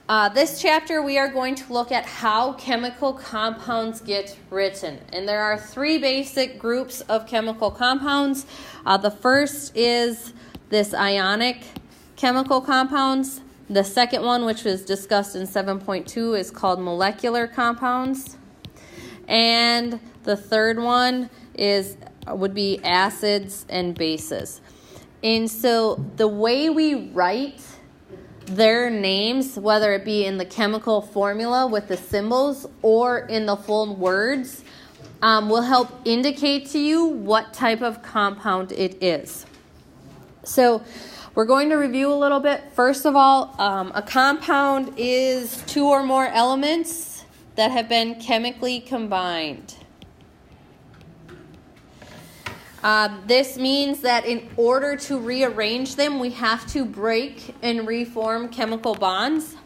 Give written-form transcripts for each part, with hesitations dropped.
This chapter we are going to look at how chemical compounds get written. And there are three basic groups of chemical compounds. The first is this ionic chemical compounds. The second one, which was discussed in 7.2, is called molecular compounds. And the third one would be acids and bases. And so the way we write their names, whether it be in the chemical formula with the symbols or in the full words, will help indicate to you what type of compound it is. So we're going to review a little bit. First of all, a compound is two or more elements that have been chemically combined. This means that in order to rearrange them, we have to break and reform chemical bonds.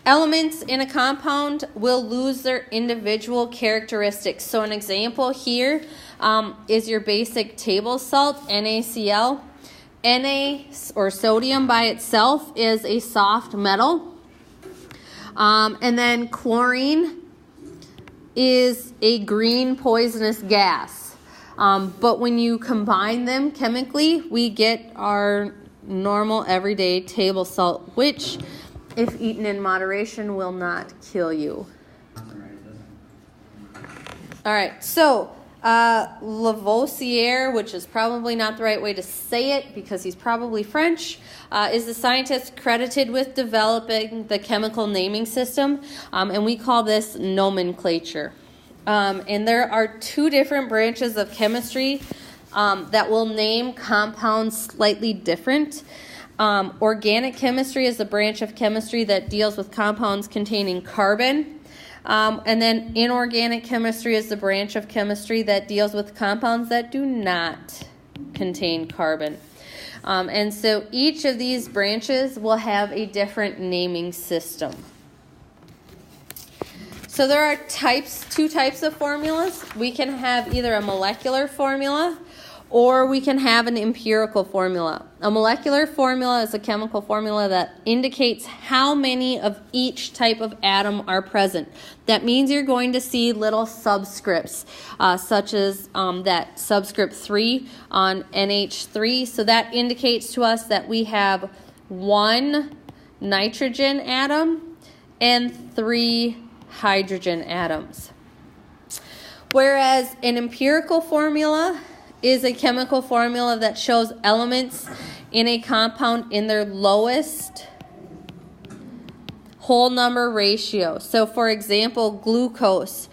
Elements in a compound will lose their individual characteristics. So an example here is your basic table salt, NaCl. Na, or sodium by itself, is a soft metal. And then chlorine is a green poisonous gas. But when you combine them chemically, we get our normal everyday table salt, which, if eaten in moderation, will not kill you. All right, so Lavoisier, which is probably not the right way to say it because he's probably French, is the scientist credited with developing the chemical naming system, and we call this nomenclature. And there are two different branches of chemistry that will name compounds slightly different. Organic chemistry is the branch of chemistry that deals with compounds containing carbon. And then inorganic chemistry is the branch of chemistry that deals with compounds that do not contain carbon. And so each of these branches will have a different naming system. So there are two types of formulas. We can have either a molecular formula or we can have an empirical formula. A molecular formula is a chemical formula that indicates how many of each type of atom are present. That means you're going to see little subscripts, such as that subscript 3 on NH3. So that indicates to us that we have one nitrogen atom and 3 hydrogen atoms. Whereas an empirical formula is a chemical formula that shows elements in a compound in their lowest whole number ratio. So for example, glucose,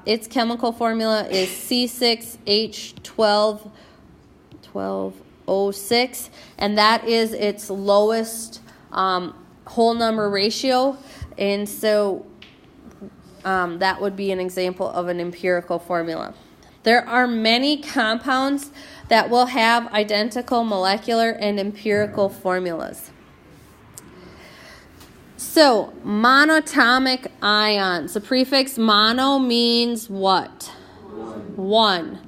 its chemical formula is C6H12O6, and that is its lowest whole number ratio. And so that would be an example of an empirical formula. There are many compounds that will have identical molecular and empirical formulas. So, monatomic ions. The prefix mono means what? One.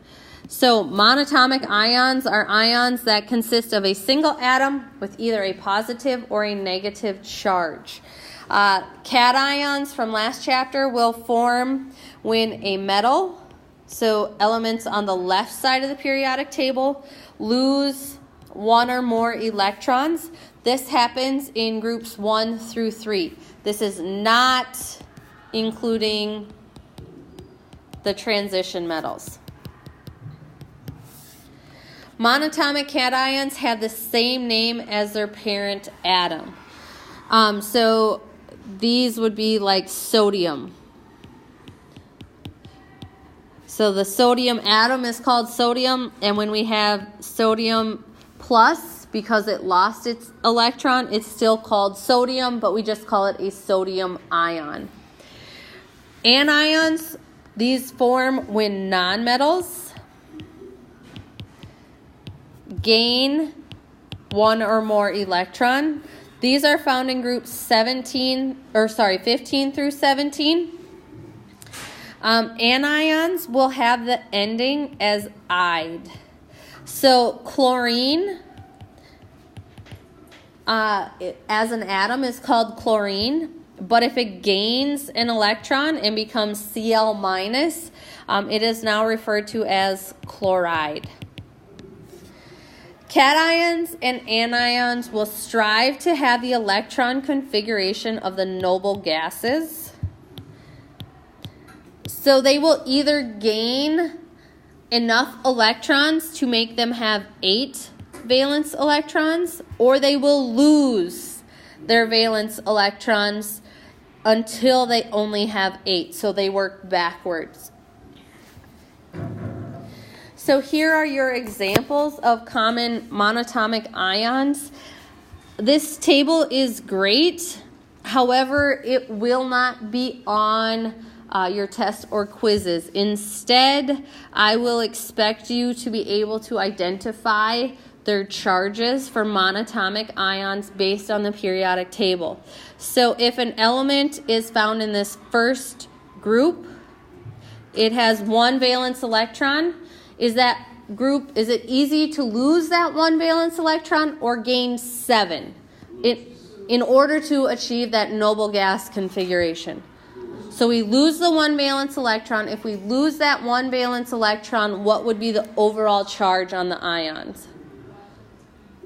So, monatomic ions are ions that consist of a single atom with either a positive or a negative charge. Cations from last chapter will form when a metal, so elements on the left side of the periodic table, lose one or more electrons. This happens in groups 1 through 3. This is not including the transition metals. Monatomic cations have the same name as their parent atom. So these would be like sodium. So the sodium atom is called sodium, and when we have sodium plus, because it lost its electron, it's still called sodium, but we just call it a sodium ion. Anions, these form when nonmetals gain one or more electron. These are found in groups 15 through 17. Anions will have the ending as "ide." So chlorine as an atom is called chlorine, but if it gains an electron and becomes Cl minus, it is now referred to as chloride. Cations and anions will strive to have the electron configuration of the noble gases. So they will either gain enough electrons to make them have 8 valence electrons, or they will lose their valence electrons until they only have 8. So they work backwards. So here are your examples of common monatomic ions. This table is great. However, it will not be on your tests or quizzes. Instead, I will expect you to be able to identify their charges for monatomic ions based on the periodic table. So if an element is found in this first group, it has 1 valence electron. Is it easy to lose that 1 valence electron or gain 7 in order to achieve that noble gas configuration? So we lose the 1 valence electron. If we lose that 1 valence electron, what would be the overall charge on the ions?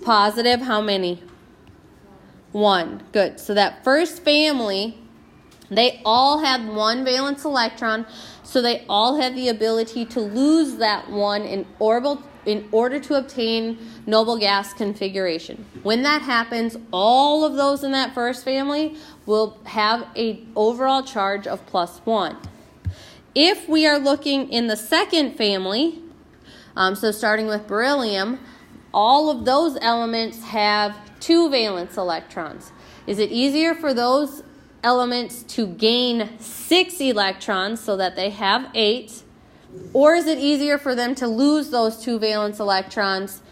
Positive, how many? 1. Good. So that first family, they all had 1 valence electron, so they all have the ability to lose that 1 in order to obtain noble gas configuration. When that happens, all of those in that first family will have an overall charge of +1. If we are looking in the second family, so starting with beryllium, all of those elements have 2 valence electrons. Is it easier for those elements to gain 6 electrons so that they have 8, or is it easier for them to lose those 2 valence electrons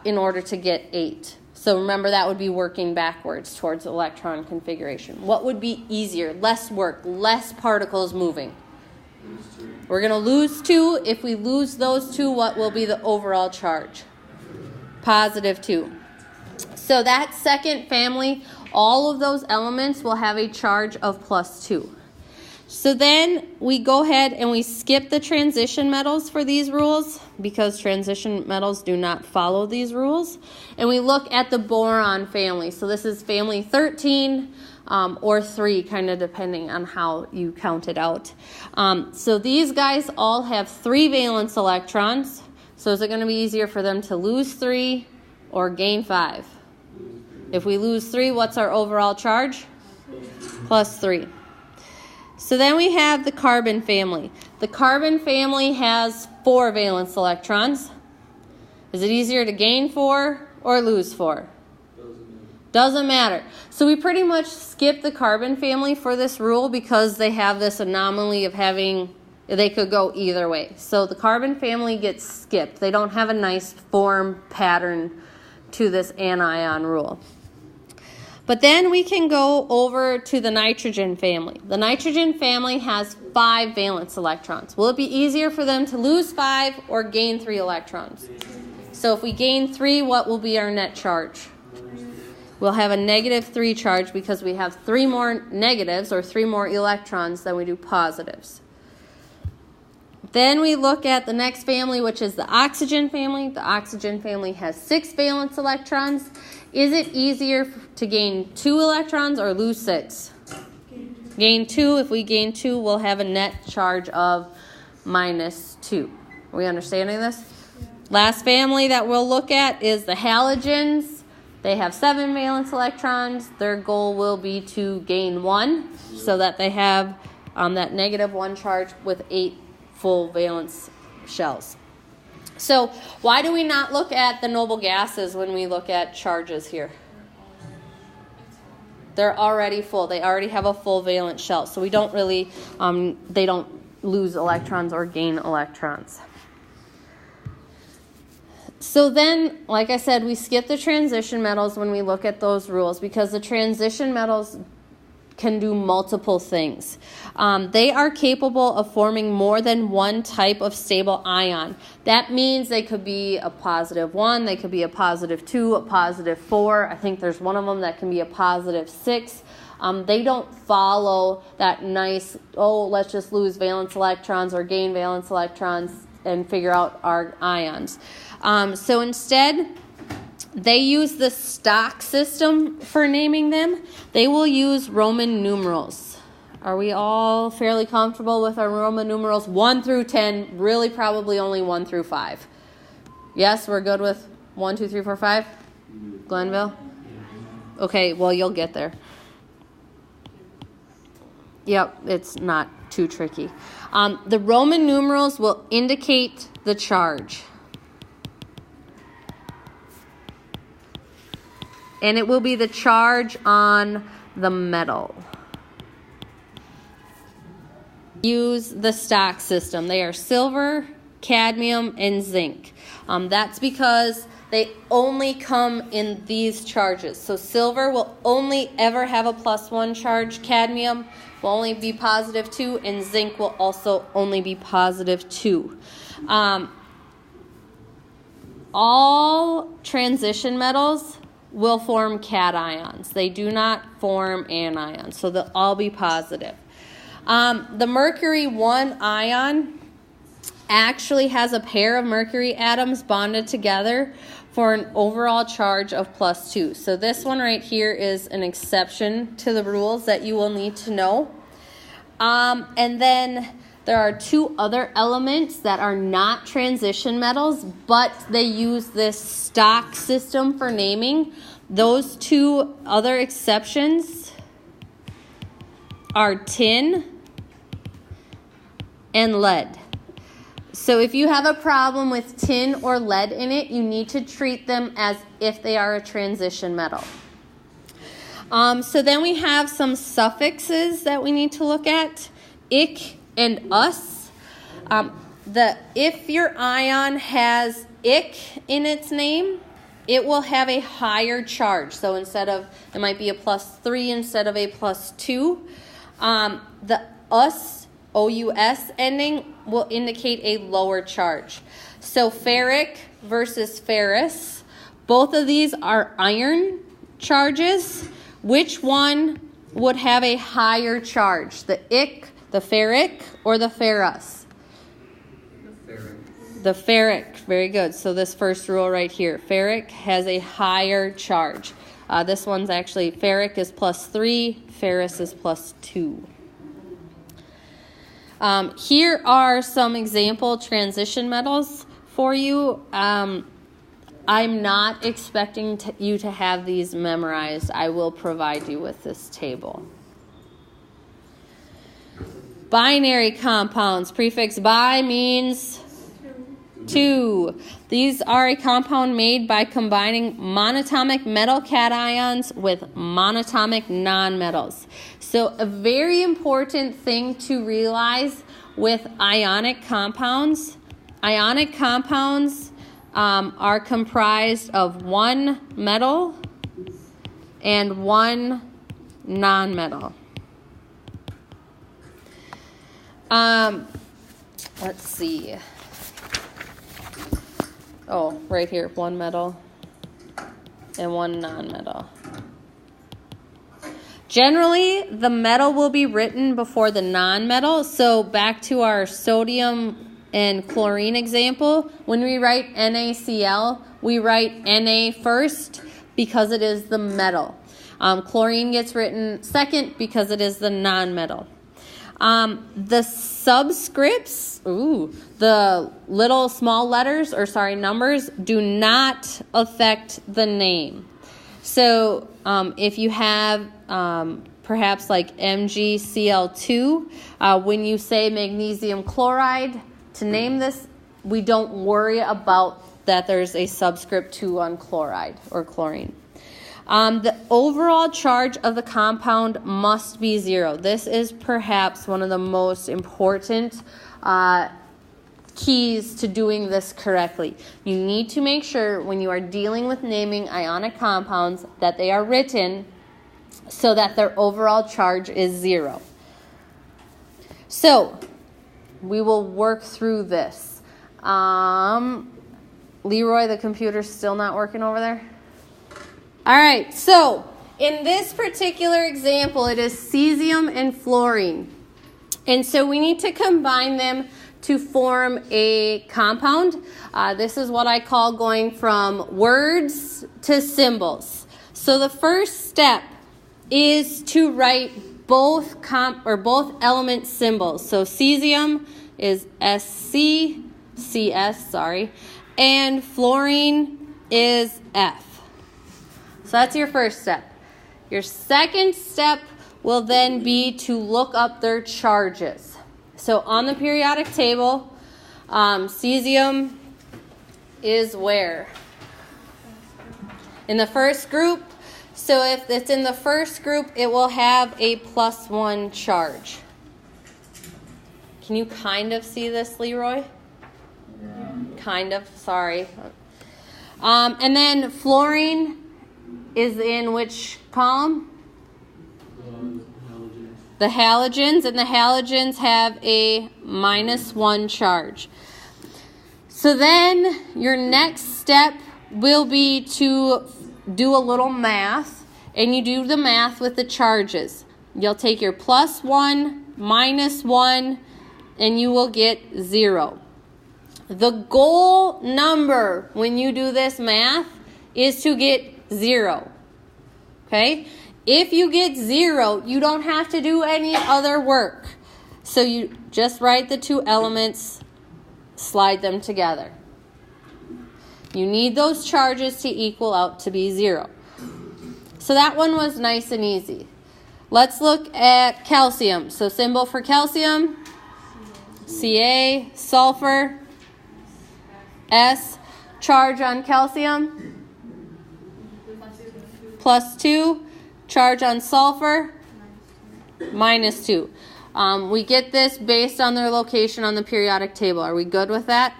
in order to get 8? So remember, that would be working backwards towards electron configuration. What would be easier? Less work, less particles moving. We're going to lose 2. If we lose those 2, what will be the overall charge? +2. So that second family, all of those elements will have a charge of +2. So then we go ahead and we skip the transition metals for these rules because transition metals do not follow these rules. And we look at the boron family. So this is family 13 or 3, kind of depending on how you count it out. So these guys all have 3 valence electrons. So is it going to be easier for them to lose 3 or gain 5? If we lose 3, what's our overall charge? +3. So then we have the carbon family. The carbon family has 4 valence electrons. Is it easier to gain 4 or lose 4? Doesn't matter. So we pretty much skip the carbon family for this rule because they have this anomaly of having, they could go either way. So the carbon family gets skipped. They don't have a nice form pattern to this anion rule. But then we can go over to the nitrogen family. The nitrogen family has 5 valence electrons. Will it be easier for them to lose 5 or gain 3 electrons? So if we gain 3, what will be our net charge? We'll have a -3 charge because we have 3 more negatives or 3 more electrons than we do positives. Then we look at the next family, which is the oxygen family. The oxygen family has 6 valence electrons. Is it easier to gain 2 electrons or lose 6? Gain 2. If we gain 2, we'll have a net charge of -2. Are we understanding this? Last family that we'll look at is the halogens. They have 7 valence electrons. Their goal will be to gain 1 so that they have that -1 charge with 8 full valence shells. So why do we not look at the noble gases when we look at charges here? They're already full. They already have a full valence shell. So we don't really, they don't lose electrons or gain electrons. So then, like I said, we skip the transition metals when we look at those rules because the transition metals can do multiple things. They are capable of forming more than one type of stable ion. That means they could be a +1, they could be a +2, a +4. I think there's one of them that can be a +6. They don't follow that nice, let's just lose valence electrons or gain valence electrons and figure out our ions. So instead, they use the stock system for naming them. They will use Roman numerals. Are we all fairly comfortable with our Roman numerals? 1 through 10, really probably only 1 through 5. Yes, we're good with 1, 2, 3, 4, 5? Glenville? Okay, well, you'll get there. Yep, it's not too tricky. The Roman numerals will indicate the charge. And it will be the charge on the metal. Use the stock system. They are silver, cadmium, and zinc. That's because they only come in these charges. So silver will only ever have a +1 charge. Cadmium will only be +2, and zinc will also only be +2. All transition metals will form cations. They do not form anions, so they'll all be positive. The mercury 1 ion actually has a pair of mercury atoms bonded together for an overall charge of +2. So this one right here is an exception to the rules that you will need to know. And then there are 2 other elements that are not transition metals, but they use this stock system for naming. Those 2 other exceptions are tin and lead. So if you have a problem with tin or lead in it, you need to treat them as if they are a transition metal. So then we have some suffixes that we need to look at. Ik and us. If your ion has ik in its name, it will have a higher charge. So it might be a +3 instead of a +2. The us, O-U-S ending, will indicate a lower charge. So ferric versus ferrous, both of these are iron charges. Which one would have a higher charge? The ik, the ferric, or the ferrous? The ferric. The ferric, very good. So this first rule right here, ferric has a higher charge. This one's actually, ferric is +3, ferrous is +2. Here are some example transition metals for you. I'm not expecting you to have these memorized. I will provide you with this table. Binary compounds. Prefix bi means 2. These are a compound made by combining monatomic metal cations with monatomic nonmetals. So a very important thing to realize with ionic compounds are comprised of 1 metal and 1 nonmetal. Let's see. Oh, right here, 1 metal and 1 nonmetal. Generally, the metal will be written before the nonmetal. So back to our sodium and chlorine example, when we write NaCl, we write Na first because it is the metal. Chlorine gets written second because it is the nonmetal. The subscripts, the little small letters, numbers, do not affect the name. So if you have perhaps like MgCl2, when you say magnesium chloride, to name this, we don't worry about that there's a subscript 2 on chloride or chlorine. The overall charge of the compound must be 0. This is perhaps one of the most important keys to doing this correctly. You need to make sure when you are dealing with naming ionic compounds that they are written so that their overall charge is 0. So we will work through this. Leroy, the computer's still not working over there? All right, so in this particular example, it is cesium and fluorine. And so we need to combine them to form a compound. This is what I call going from words to symbols. So the first step is to write both element symbols. So cesium is CS, and fluorine is F. So that's your first step. Your second step will then be to look up their charges. So on the periodic table, cesium is where? In the first group. So if it's in the first group, it will have a +1 charge. Can you kind of see this, Leroy? Yeah. Kind of, sorry. And then fluorine is in which column? The halogens, and the halogens have a -1 charge. So then your next step will be to do a little math, and you do the math with the charges. You'll take your +1, -1, and you will get 0. The goal number when you do this math is to get 0. Okay? If you get 0, you don't have to do any other work. So you just write the two elements, slide them together. You need those charges to equal out to be 0. So that one was nice and easy. Let's look at calcium. So symbol for calcium, Ca, sulfur, S. Charge on calcium, +2. Charge on sulfur, -2. We get this based on their location on the periodic table. Are we good with that?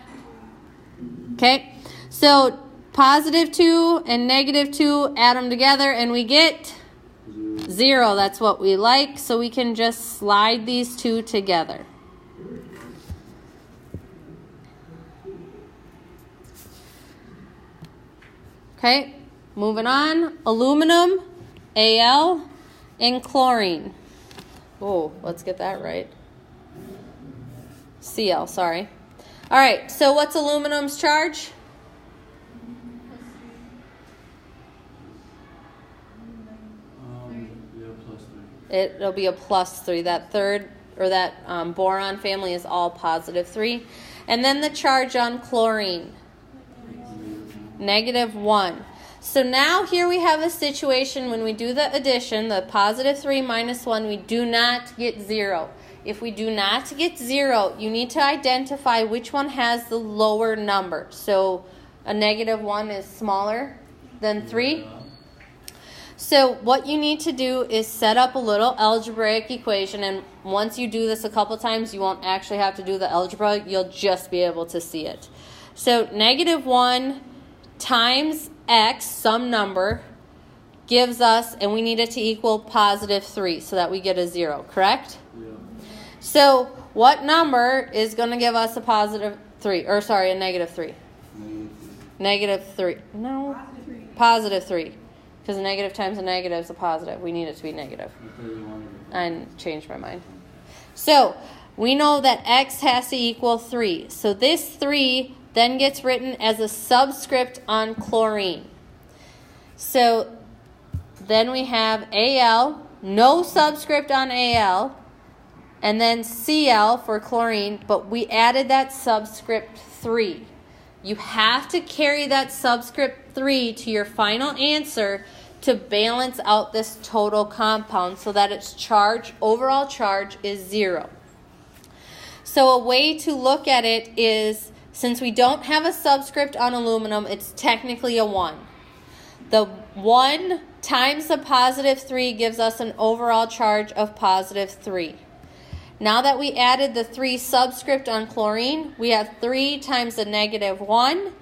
Okay. So +2 and -2, add them together, and we get 0. That's what we like. So we can just slide these two together. Okay. Moving on. Aluminum, Al, and chlorine. Oh, let's get that right. Cl, sorry. All right, so what's aluminum's charge? It'll be a +3. That third, or that boron family is all +3. And then the charge on chlorine, -1. So now here we have a situation when we do the addition, the +3 -1, we do not get 0. If we do not get 0, you need to identify which one has the lower number. So a -1 is smaller than 3. So what you need to do is set up a little algebraic equation, and once you do this a couple times, you won't actually have to do the algebra. You'll just be able to see it. So -1 times x, some number, gives us, and we need it to equal +3 so that we get a 0, correct? Yeah. So what number is going to give us a +3, or sorry, a -3? -3. No. +3. Because a negative times a negative is a positive. We need it to be negative. I changed my mind. So we know that x has to equal 3. So this 3 then gets written as a subscript on chlorine. So then we have Al, no subscript on Al, and then Cl for chlorine, but we added that subscript 3. You have to carry that subscript 3 to your final answer to balance out this total compound so that its charge, overall charge, is 0. So a way to look at it is, since we don't have a subscript on aluminum, it's technically a 1. The 1 times the +3 gives us an overall charge of +3. Now that we added the 3 subscript on chlorine, we have 3 times the -1,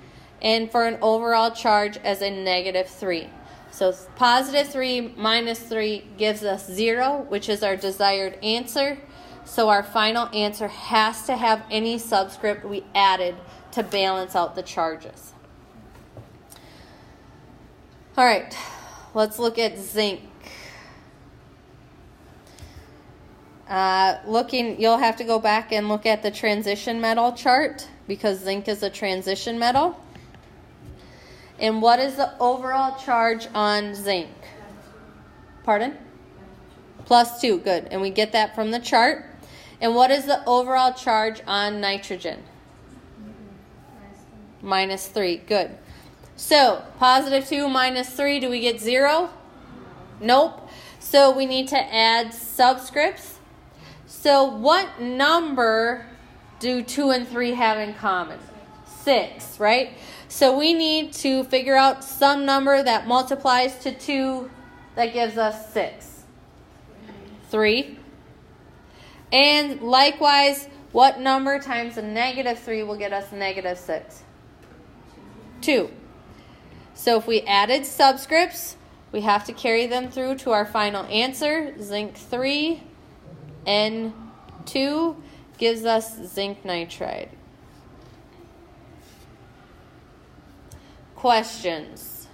and for an overall charge as a -3. So positive 3 minus 3 gives us 0, which is our desired answer. So our final answer has to have any subscript we added to balance out the charges. All right, let's look at zinc. You'll have to go back and look at the transition metal chart because zinc is a transition metal. And what is the overall charge on zinc? Pardon? +2, good. And we get that from the chart. And what is the overall charge on nitrogen? -3, good. So, +2 minus 3, do we get 0? Nope. So we need to add subscripts. So what number do 2 and 3 have in common? 6, right? So we need to figure out some number that multiplies to 2 that gives us 6. 3. And likewise, what number times a -3 will get us -6? 2. So if we added subscripts, we have to carry them through to our final answer. Zinc 3, N2 gives us zinc nitride. Questions?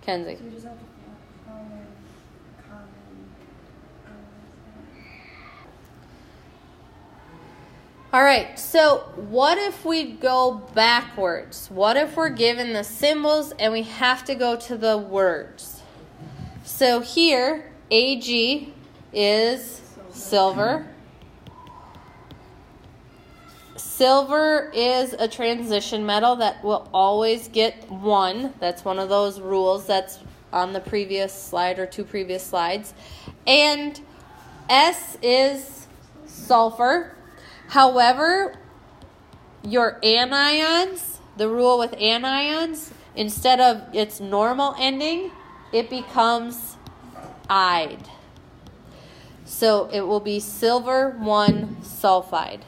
Kenzie. So you just have to follow common. All right, so what if we go backwards? What if we're given the symbols and we have to go to the words? So here, Ag is silver. Silver is a transition metal that will always get 1. That's one of those rules that's on the previous slide or 2 previous slides. And S is sulfur. However, your anions, the rule with anions, instead of its normal ending, it becomes "ide." So it will be silver 1 sulfide.